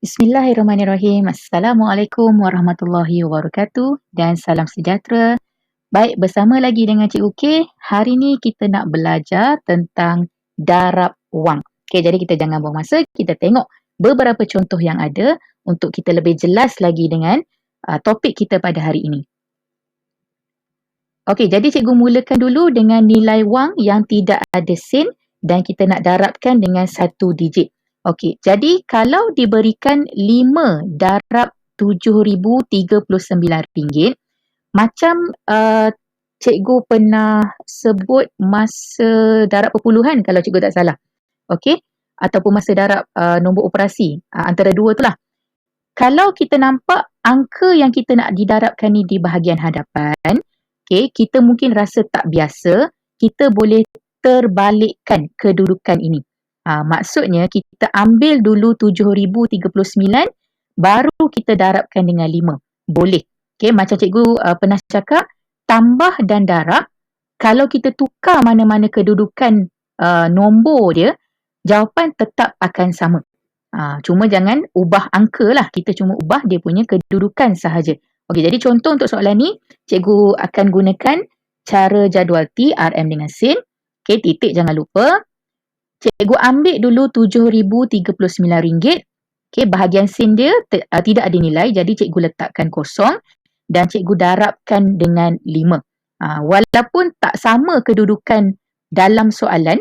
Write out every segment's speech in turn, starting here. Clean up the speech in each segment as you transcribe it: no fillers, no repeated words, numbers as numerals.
Bismillahirrahmanirrahim. Assalamualaikum warahmatullahi wabarakatuh dan salam sejahtera. Baik, bersama lagi dengan Cikgu K. Hari ni kita nak belajar tentang darab wang. Okey, jadi kita jangan buang masa, kita tengok beberapa contoh yang ada untuk kita lebih jelas lagi dengan topik kita pada hari ini. Okey, jadi cikgu mulakan dulu dengan nilai wang yang tidak ada sen dan kita nak darabkan dengan satu digit. Okey, jadi kalau diberikan 5 darab RM7,039, macam cikgu pernah sebut masa darab perpuluhan kalau cikgu tak salah. Okey, ataupun masa darab nombor operasi, antara dua tu lah. Kalau kita nampak angka yang kita nak didarabkan ni di bahagian hadapan, okay, kita mungkin rasa tak biasa, kita boleh terbalikkan kedudukan ini. Maksudnya kita ambil dulu 7,039, baru kita darabkan dengan 5. Boleh. Okay, macam cikgu pernah cakap, tambah dan darab, kalau kita tukar mana-mana kedudukan nombor dia, jawapan tetap akan sama. Cuma jangan ubah angka lah, kita cuma ubah dia punya kedudukan sahaja. Okey, jadi contoh untuk soalan ni, cikgu akan gunakan cara jadual T, RM dengan sen. Okey, titik jangan lupa. Cikgu ambil dulu RM7,039. Okey, bahagian sen dia tidak ada nilai, jadi cikgu letakkan kosong dan cikgu darabkan dengan 5. Walaupun tak sama kedudukan dalam soalan,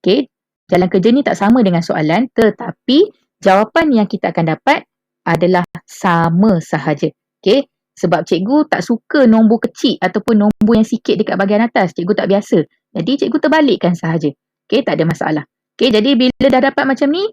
okey, jalan kerja ni tak sama dengan soalan, tetapi jawapan yang kita akan dapat adalah sama sahaja. Okey, sebab cikgu tak suka nombor kecil ataupun nombor yang sikit dekat bahagian atas. Cikgu tak biasa. Jadi cikgu terbalikkan sahaja. Okey, tak ada masalah. Okey, jadi bila dah dapat macam ni,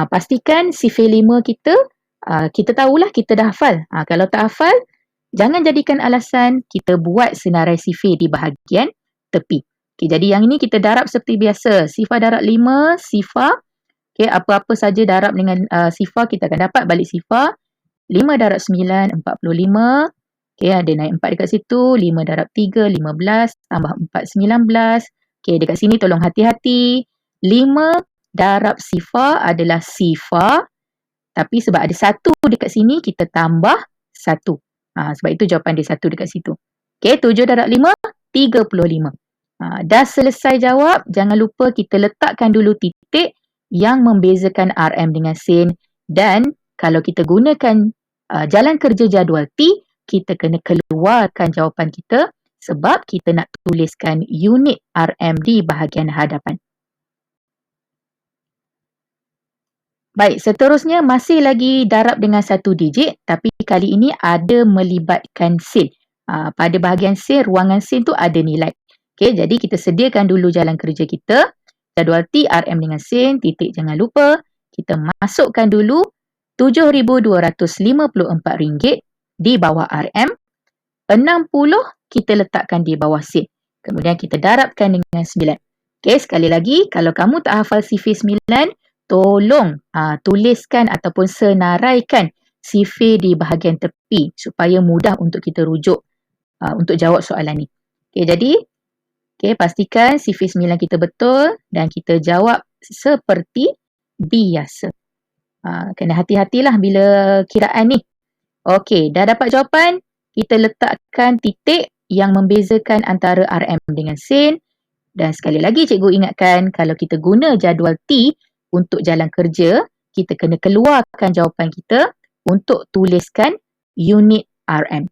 pastikan sifir 5 kita, kita tahulah kita dah hafal. Kalau tak hafal, jangan jadikan alasan, kita buat senarai sifir di bahagian tepi. Okey, jadi yang ini kita darab seperti biasa. Sifar darab 5, sifar. Okey, apa-apa saja darab dengan sifar, kita akan dapat balik sifar. 5 darab 9, 45. Okey, ada naik 4 dekat situ. 5 darab 3, 15. Tambah 4, 19. Okey, dekat sini tolong hati-hati. 5 darab sifar adalah sifar. Tapi sebab ada 1 dekat sini, kita tambah 1. Sebab itu jawapan dia 1 dekat situ. Okey, 7 darab 5, 35. Dah selesai jawab, jangan lupa kita letakkan dulu titik yang membezakan RM dengan sen. Dan kalau kita gunakan jalan kerja jadual T, kita kena keluarkan jawapan kita sebab kita nak tuliskan unit RM di bahagian hadapan. Baik, seterusnya masih lagi darab dengan satu digit, tapi kali ini ada melibatkan sen. Pada bahagian sen, ruangan sen tu ada nilai. Okey, jadi kita sediakan dulu jalan kerja kita. Jadual T, RM dengan sen, titik jangan lupa. Kita masukkan dulu RM7,254 di bawah RM. 60 kita letakkan di bawah sen. Kemudian kita darabkan dengan 9. Okey, sekali lagi, kalau kamu tak hafal sifir 9, tolong tuliskan ataupun senaraikan sifir di bahagian tepi supaya mudah untuk kita rujuk untuk jawab soalan ni. Okey, jadi pastikan sifir 9 kita betul dan kita jawab seperti biasa. Kena hati-hatilah bila kiraan ni. Okey, dah dapat jawapan, kita letakkan titik yang membezakan antara RM dengan sen. Dan sekali lagi cikgu ingatkan, kalau kita guna jadual T untuk jalan kerja, kita kena keluarkan jawapan kita untuk tuliskan unit RM.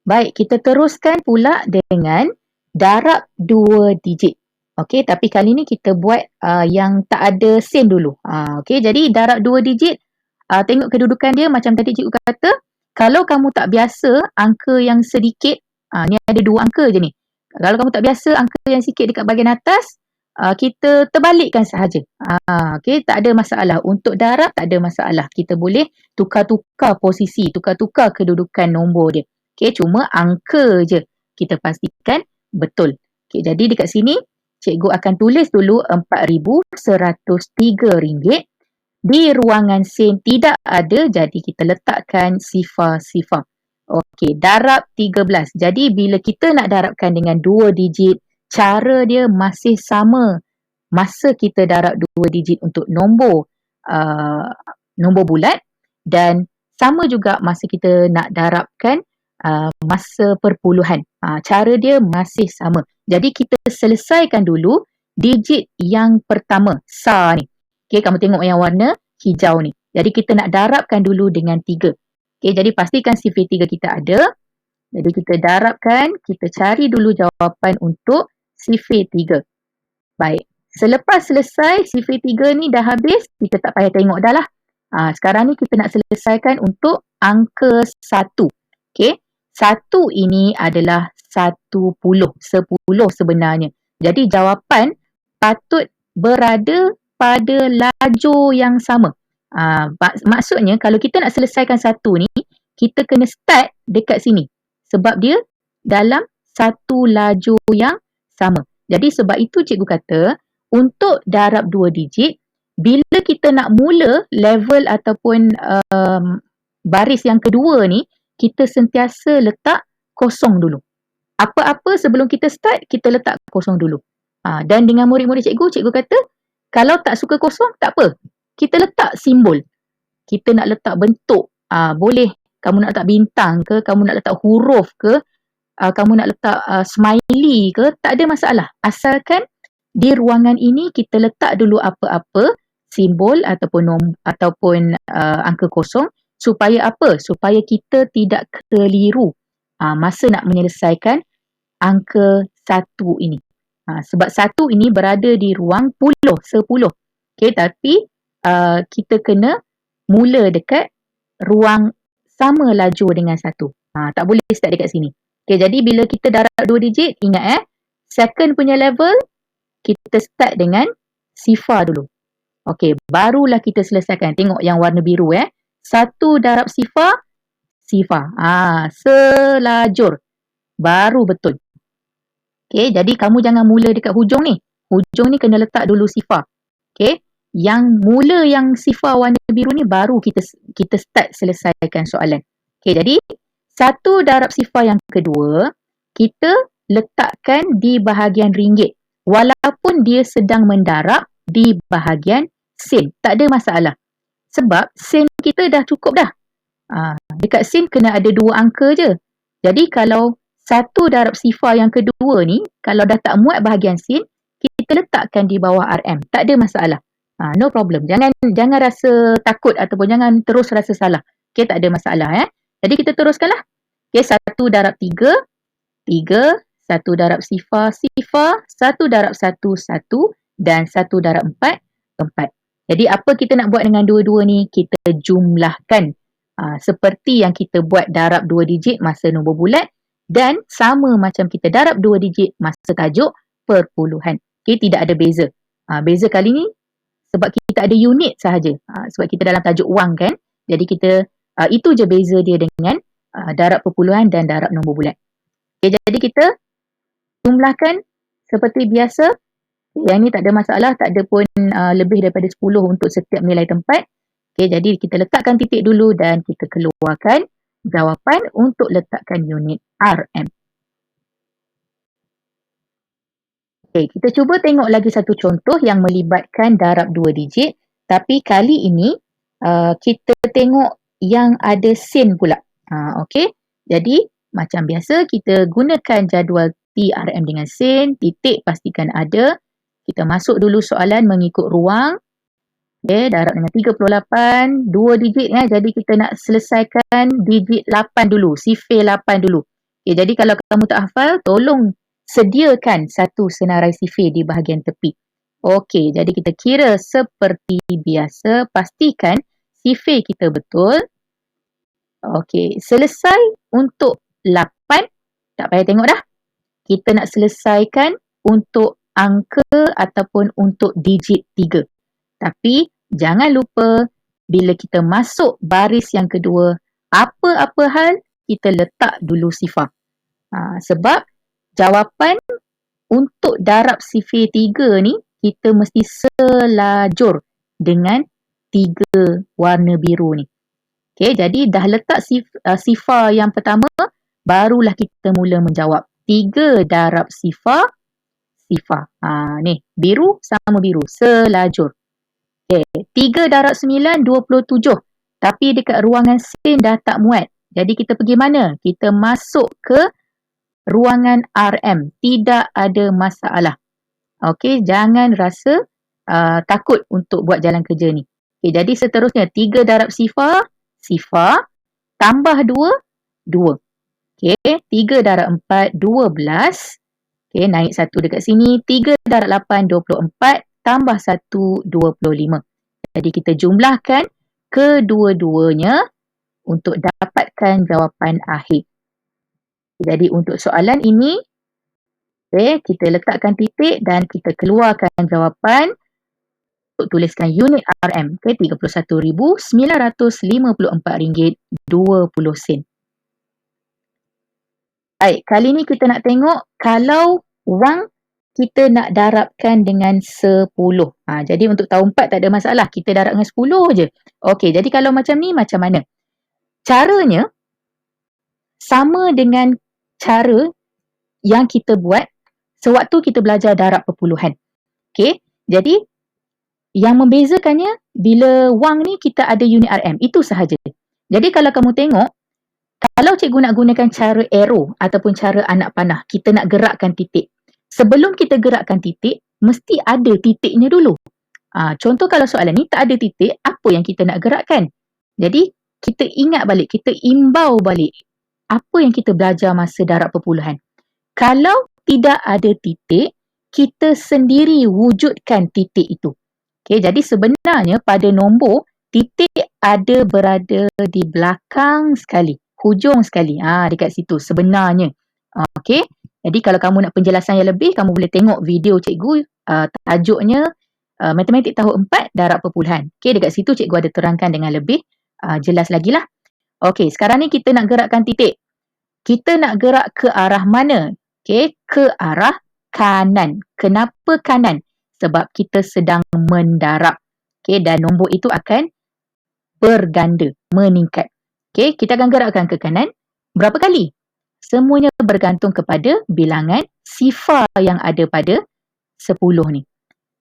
Baik, kita teruskan pula dengan darab 2 digit. Okey, tapi kali ni kita buat yang tak ada sen dulu. Okey, jadi darab 2 digit, tengok kedudukan dia macam tadi cikgu kata, kalau kamu tak biasa angka yang sedikit, ni ada 2 angka je ni. Kalau kamu tak biasa angka yang sikit dekat bahagian atas, kita terbalikkan sahaja. Okey, tak ada masalah. Untuk darab tak ada masalah. Kita boleh tukar-tukar posisi, tukar-tukar kedudukan nombor dia. Okey, cuma angka je kita pastikan betul. Okey, jadi dekat sini cikgu akan tulis dulu RM4,103. Di ruangan sen tidak ada, jadi kita letakkan sifar-sifar. Okey, darab 13. Jadi bila kita nak darabkan dengan 2 digit, cara dia masih sama masa kita darab 2 digit untuk nombor bulat, dan sama juga masa kita nak darabkan masa perpuluhan. Cara dia masih sama. Jadi kita selesaikan dulu digit yang pertama, SAR ni. Okay, kamu tengok yang warna hijau ni. Jadi kita nak darabkan dulu dengan 3. Okay, jadi pastikan sifir 3 kita ada. Jadi kita darabkan, kita cari dulu jawapan untuk sifir 3. Baik, selepas selesai sifir 3 ni dah habis, kita tak payah tengok dah lah. Sekarang ni kita nak selesaikan untuk angka 1. Okay, 1 ini adalah 10 sebenarnya. Jadi jawapan patut berada pada lajur yang sama. Maksudnya kalau kita nak selesaikan 1 ni, kita kena start dekat sini. Sebab dia dalam satu lajur yang sama. Jadi sebab itu cikgu kata, untuk darab 2 digit, bila kita nak mula level ataupun baris yang kedua ni, kita sentiasa letak kosong dulu. Apa-apa sebelum kita start, kita letak kosong dulu. Dan dengan murid-murid cikgu kata, kalau tak suka kosong, tak apa. Kita letak simbol. Kita nak letak bentuk. Boleh kamu nak letak bintang ke, kamu nak letak huruf ke, kamu nak letak smiley ke, tak ada masalah. Asalkan di ruangan ini kita letak dulu apa-apa simbol ataupun angka kosong, supaya apa? Supaya kita tidak keliru masa nak menyelesaikan angka 1 ini. Sebab 1 ini berada di ruang 10. Okay, tapi kita kena mula dekat ruang sama lajur dengan 1. Tak boleh start dekat sini. Okay, jadi bila kita darab 2 digit, ingat second punya level, kita start dengan sifar dulu. Okay, barulah kita selesaikan. Tengok yang warna biru 1 darab sifar. Selajur. Baru betul. Okay, jadi kamu jangan mula dekat hujung ni. Hujung ni kena letak dulu sifar. Okay, yang mula yang sifar warna biru ni baru kita start selesaikan soalan. Okay, jadi 1 darab sifar yang kedua, kita letakkan di bahagian ringgit. Walaupun dia sedang mendarab di bahagian sen. Tak ada masalah. Sebab sen kita dah cukup dah. Dekat sen kena ada 2 angka je. Jadi kalau 1 darab sifar yang kedua ni, kalau dah tak muat bahagian sen, kita letakkan di bawah RM. Tak ada masalah. No problem. Jangan rasa takut ataupun jangan terus rasa salah. Okay, tak ada masalah. Jadi kita teruskanlah. Okay, 1 darab 3, 3. 1 darab sifar, 1 darab 1, 1. Dan 1 darab 4, 4. Jadi apa kita nak buat dengan dua-dua ni? Kita jumlahkan. Seperti yang kita buat darab 2 digit masa nombor bulat. Dan sama macam kita darab 2 digit masa tajuk perpuluhan. Okay, tidak ada beza. Beza kali ni sebab kita ada unit sahaja. Sebab kita dalam tajuk wang kan. Jadi kita, itu je beza dia dengan darab perpuluhan dan darab nombor bulat. Okay, jadi kita jumlahkan seperti biasa. Yang ni tak ada masalah, tak ada pun lebih daripada 10 untuk setiap nilai tempat. Okay, jadi kita letakkan titik dulu dan kita keluarkan jawapan untuk letakkan unit RM. Okay, kita cuba tengok lagi satu contoh yang melibatkan darab 2 digit. Tapi kali ini kita tengok yang ada sen pula. Okay, jadi macam biasa kita gunakan jadual TRM dengan sen. Titik pastikan ada. Kita masuk dulu soalan mengikut ruang. Okay, darab dengan 38, 2 digit jadi kita nak selesaikan digit 8 dulu, sifir 8 dulu. Okay, jadi kalau kamu tak hafal, tolong sediakan satu senarai sifir di bahagian tepi. Okey, jadi kita kira seperti biasa, pastikan sifir kita betul. Okey, selesai untuk 8, tak payah tengok dah. Kita nak selesaikan untuk angka ataupun untuk digit 3. Tapi jangan lupa bila kita masuk baris yang kedua, apa-apa hal kita letak dulu sifar. Sebab jawapan untuk darab sifir 3 ni kita mesti selajur dengan 3 warna biru ni. Okay, jadi dah letak sifar yang pertama, barulah kita mula menjawab. 3 darab sifar sifar. Ni, biru sama biru, selajur. Okay. 3/9, 27. Tapi dekat ruangan sin dah tak muat. Jadi kita pergi mana? Kita masuk ke ruangan RM. Tidak ada masalah. Okey, jangan rasa takut untuk buat jalan kerja ni. Okay, jadi seterusnya 3 darab sifar, sifar, tambah 2, 2. Okay, 3 darab 4, 12. Okay, naik 1 dekat sini. 3 darab 8, 24. Tambah 1, 25. Jadi kita jumlahkan kedua-duanya untuk dapatkan jawapan akhir. Jadi untuk soalan ini, okay, kita letakkan titik dan kita keluarkan jawapan untuk tuliskan unit RM. Okay, RM31,954.20. Baik, kali ni kita nak tengok kalau wang kita nak darabkan dengan 10. Jadi untuk tahun 4 tak ada masalah. Kita darab dengan 10 je. Okey, jadi kalau macam ni macam mana? Caranya sama dengan cara yang kita buat sewaktu kita belajar darab perpuluhan. Okey, jadi yang membezakannya bila wang ni kita ada unit RM. Itu sahaja. Jadi kalau kamu tengok, kalau cikgu nak gunakan cara arrow ataupun cara anak panah, kita nak gerakkan titik. Sebelum kita gerakkan titik, mesti ada titiknya dulu. Contoh kalau soalan ni tak ada titik, apa yang kita nak gerakkan? Jadi, kita ingat balik, kita imbau balik apa yang kita belajar masa darab perpuluhan. Kalau tidak ada titik, kita sendiri wujudkan titik itu. Okay, jadi sebenarnya pada nombor, titik ada berada di belakang sekali, hujung sekali. Dekat situ sebenarnya. Okey. Jadi kalau kamu nak penjelasan yang lebih, kamu boleh tengok video cikgu, tajuknya Matematik tahun 4 darab perpuluhan. Okey, dekat situ cikgu ada terangkan dengan lebih jelas lagi lah. Okey, sekarang ni kita nak gerakkan titik. Kita nak gerak ke arah mana? Okey, ke arah kanan. Kenapa kanan? Sebab kita sedang mendarab. Okey, dan nombor itu akan berganda, meningkat. Okey, kita akan gerakkan ke kanan. Berapa kali? Semuanya bergantung kepada bilangan sifar yang ada pada 10 ni.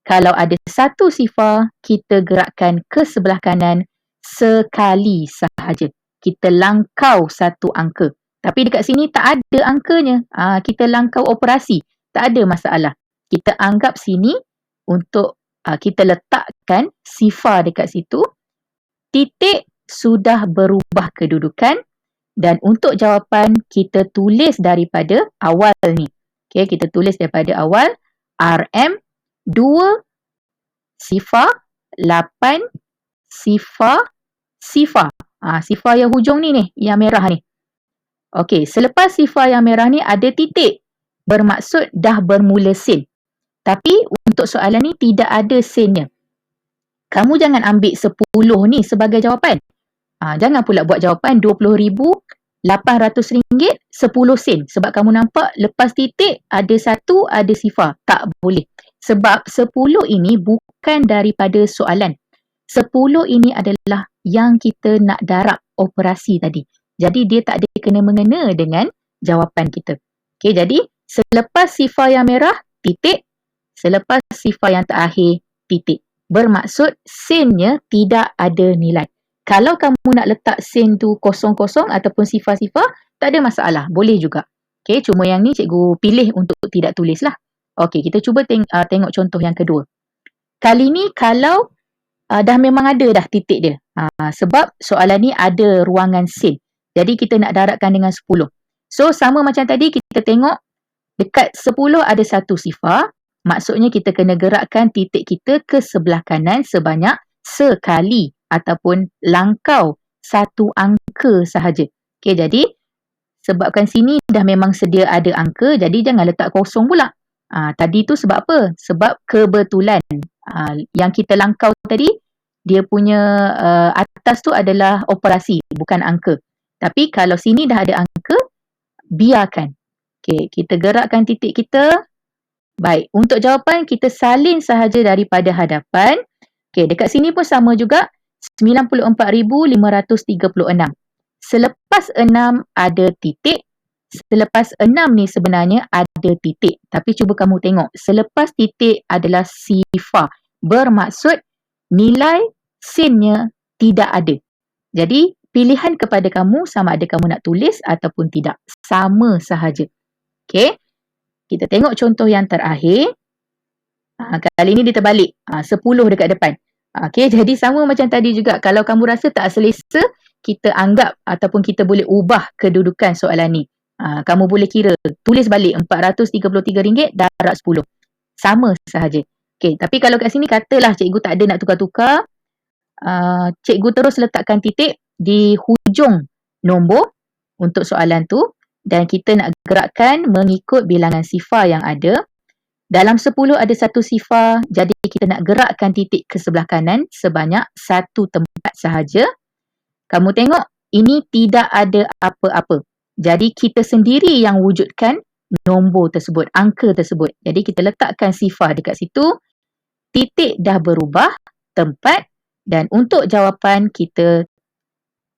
Kalau ada satu sifar, kita gerakkan ke sebelah kanan sekali sahaja. Kita langkau satu angka. Tapi dekat sini tak ada angkanya. Kita langkau operasi. Tak ada masalah. Kita anggap sini untuk kita letakkan sifar dekat situ. Titik sudah berubah kedudukan. Dan untuk jawapan, kita tulis daripada awal ni. Okay, kita tulis daripada awal. RM 2 sifar 8 sifar sifar. Sifar yang hujung ni, yang merah ni. Okey, selepas sifar yang merah ni ada titik. Bermaksud dah bermula sen. Tapi untuk soalan ni tidak ada sennya. Kamu jangan ambil 10 ni sebagai jawapan. Jangan pula buat jawapan RM20,800 10 sen. Sebab kamu nampak lepas titik ada satu, ada sifar. Tak boleh. Sebab 10 ini bukan daripada soalan. 10 ini adalah yang kita nak darab operasi tadi. Jadi dia tak ada kena-mengena dengan jawapan kita. Okey, jadi selepas sifar yang merah, titik. Selepas sifar yang terakhir, titik. Bermaksud sennya tidak ada nilai. Kalau kamu nak letak sen tu kosong-kosong ataupun sifar-sifar, tak ada masalah. Boleh juga. Okey, cuma yang ni cikgu pilih untuk tidak tulis lah. Okey, kita cuba tengok contoh yang kedua. Kali ni kalau dah memang ada dah titik dia. Sebab soalan ni ada ruangan sen. Jadi kita nak darabkan dengan 10. So sama macam tadi kita tengok dekat 10 ada satu sifar. Maksudnya kita kena gerakkan titik kita ke sebelah kanan sebanyak sekali. Ataupun langkau satu angka sahaja. Okey, jadi sebabkan sini dah memang sedia ada angka, jadi jangan letak kosong pula. Tadi tu sebab apa? Sebab kebetulan yang kita langkau tadi, dia punya atas tu adalah operasi, bukan angka. Tapi kalau sini dah ada angka, biarkan. Okey, kita gerakkan titik kita. Baik, untuk jawapan kita salin sahaja daripada hadapan. Okey, dekat sini pun sama juga. 94,536. Selepas 6 ada titik. selepas 6 ni sebenarnya ada titik. Tapi cuba kamu tengok, selepas titik adalah sifar. Bermaksud nilai sinnya tidak ada. Jadi pilihan kepada kamu sama ada kamu nak tulis ataupun tidak. Sama sahaja. Okey. Kita tengok contoh yang terakhir. Kali ni dia terbalik. 10 dekat depan. Okey, jadi sama macam tadi juga. Kalau kamu rasa tak selesa, kita anggap ataupun kita boleh ubah kedudukan soalan ni. Kamu boleh kira, tulis balik RM433 darab 10. Sama sahaja. Okey, tapi kalau kat sini katalah cikgu tak ada nak tukar-tukar, cikgu terus letakkan titik di hujung nombor untuk soalan tu dan kita nak gerakkan mengikut bilangan sifar yang ada. Dalam 10 ada satu sifar, jadi kita nak gerakkan titik ke sebelah kanan sebanyak satu tempat sahaja. Kamu tengok, ini tidak ada apa-apa. Jadi kita sendiri yang wujudkan nombor tersebut, angka tersebut. Jadi kita letakkan sifar dekat situ, titik dah berubah tempat dan untuk jawapan kita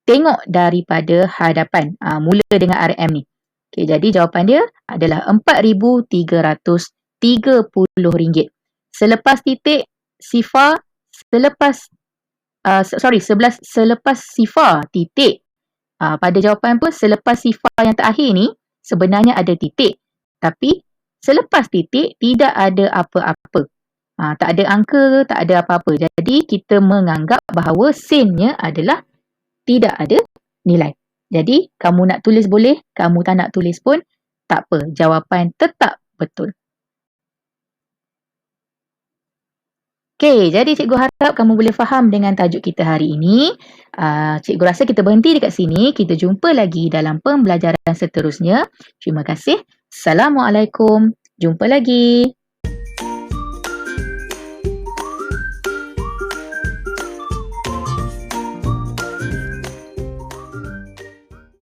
tengok daripada hadapan. Mula dengan RM ni. Okay, jadi jawapan dia adalah RM4,330. Selepas titik sifar, selepas sifar titik. Pada jawapan apa? Selepas sifar yang terakhir ni sebenarnya ada titik. Tapi selepas titik tidak ada apa-apa. Tak ada angka, tak ada apa-apa. Jadi kita menganggap bahawa sinnya adalah tidak ada nilai. Jadi kamu nak tulis boleh, kamu tak nak tulis pun tak apa. Jawapan tetap betul. Okey, jadi cikgu harap kamu boleh faham dengan tajuk kita hari ini. Cikgu rasa kita berhenti dekat sini. Kita jumpa lagi dalam pembelajaran seterusnya. Terima kasih. Assalamualaikum. Jumpa lagi.